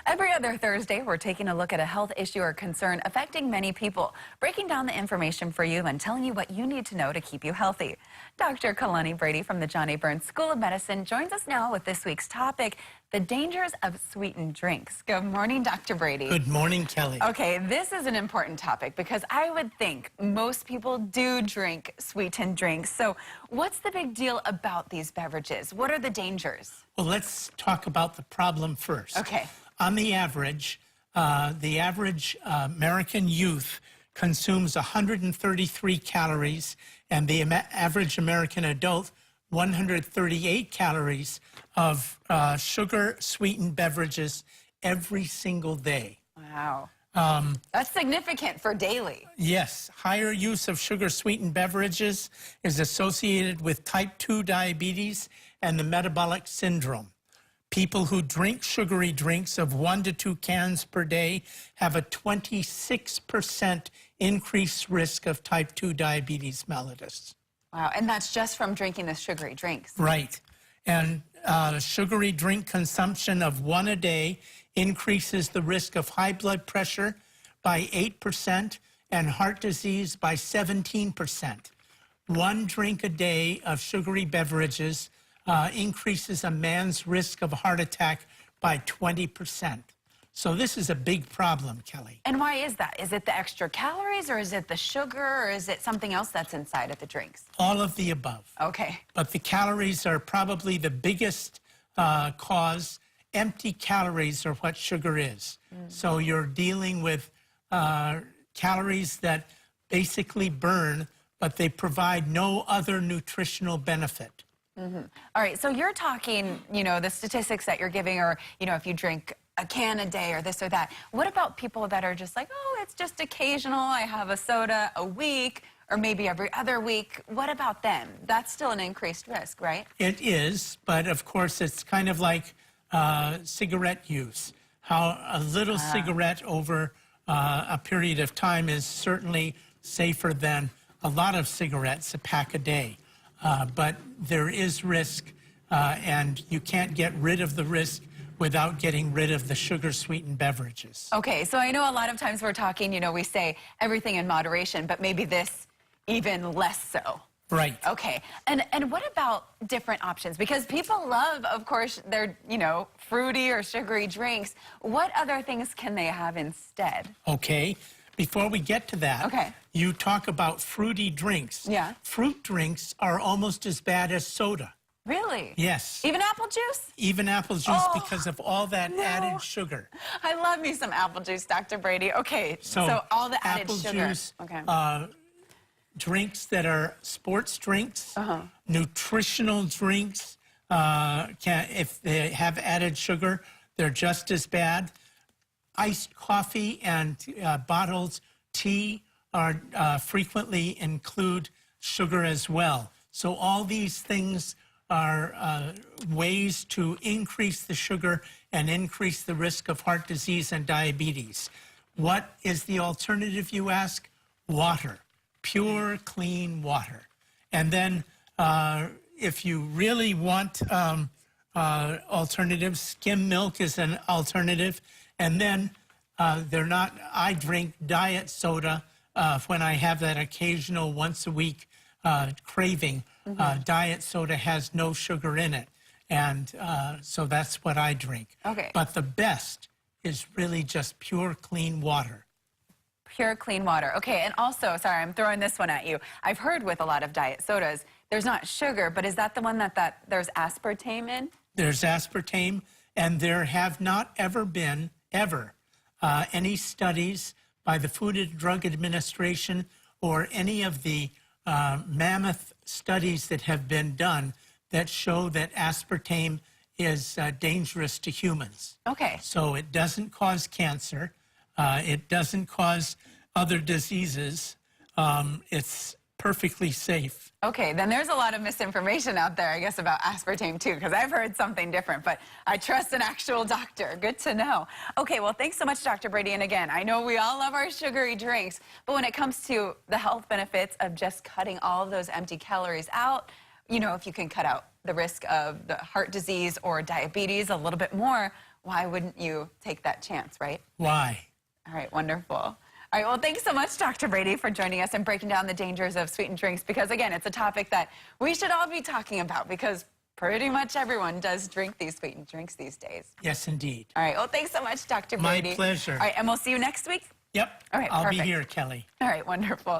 Every other Thursday, we're taking a look at a health issue or concern affecting many people, breaking down the information for you and telling you what you need to know to keep you healthy. Dr. Kalani Brady from the John A. Burns School of Medicine joins us now with this week's topic, the dangers of sweetened drinks. Good morning, Dr. Brady. Good morning, Kelly. Okay, this is an important topic because I would think most people do drink sweetened drinks. So what's the big deal about these beverages? What are the dangers? Well, let's talk about the problem first. Okay. On the average American youth consumes 133 calories, and the average American adult 138 calories of sugar-sweetened beverages every single day. Wow. That's significant for daily. Yes. Higher use of sugar-sweetened beverages is associated with type 2 diabetes and the metabolic syndrome. People who drink sugary drinks of 1 to 2 cans per day have a 26% increased risk of type 2 diabetes mellitus. Wow, and that's just from drinking the sugary drinks. Right. And sugary drink consumption of 1 a day increases the risk of high blood pressure by 8% and heart disease by 17%. 1 drink a day of sugary beverages increases a man's risk of a heart attack by 20%. So this is a big problem, Kelly. And why is that? Is it the extra calories, or is it the sugar, or is it something else that's inside of the drinks? All of the above. Okay. But the calories are probably the biggest cause. Empty calories are what sugar is. So you're dealing with calories that basically burn, but they provide no other nutritional benefit. All right, so you're talking, the statistics that you're giving are, if you drink a can a day or this or that. What about people that are just like, oh, it's just occasional, I have a soda a week or maybe every other week? What about them? That's still an increased risk, right? It is, but of course it's kind of like cigarette use. How a little cigarette over a period of time is certainly safer than a lot of cigarettes, a pack a day. But there is risk, and you can't get rid of the risk without getting rid of the sugar-sweetened beverages. Okay, so I know a lot of times we're talking, we say everything in moderation, but maybe this even less so. Right. Okay, and what about different options? Because people love, of course, their, fruity or sugary drinks. What other things can they have instead? Okay. Before we get to that, you talk about fruity drinks. Yeah. Fruit drinks are almost as bad as soda. Really? Yes. Even apple juice? Even apple juice because of all that added sugar. I love me some apple juice, Dr. Brady. Okay, so all the added sugar. Apple juice, drinks that are sports drinks, nutritional drinks, if they have added sugar, they're just as bad. Iced coffee and bottled tea are frequently include sugar as well. So all these things are ways to increase the sugar and increase the risk of heart disease and diabetes. What is the alternative, you ask? Water. Pure, clean water. And then if you really want alternatives, skim milk is an alternative. And then I drink diet soda when I have that occasional once a week craving. Diet soda has no sugar in it. And so that's what I drink. Okay. But the best is really just pure, clean water. Pure, clean water. Okay, and also, sorry, I'm throwing this one at you. I've heard with a lot of diet sodas, there's not sugar, but is that the one that there's aspartame in? There's aspartame, and there have not ever been, any studies by the Food and Drug Administration or any of the mammoth studies that have been done that show that aspartame is dangerous to humans. Okay. So it doesn't cause cancer. It doesn't cause other diseases. It's perfectly safe. Okay, then there's a lot of misinformation out there, I guess, about aspartame too, because I've heard something different, but I trust an actual doctor. Good to know. Okay, well, thanks so much, Dr. Brady. And again, I know we all love our sugary drinks, but when it comes to the health benefits of just cutting all of those empty calories out, if you can cut out the risk of the heart disease or diabetes a little bit more, why wouldn't you take that chance, right? Why? All right, wonderful. All right, well, thanks so much, Dr. Brady, for joining us and breaking down the dangers of sweetened drinks, because, again, it's a topic that we should all be talking about, because pretty much everyone does drink these sweetened drinks these days. Yes, indeed. All right, well, thanks so much, Dr. My Brady. pleasure. All right, and we'll see you next week. Yep. All right, I'll perfect. be here, Kelly. All right, wonderful.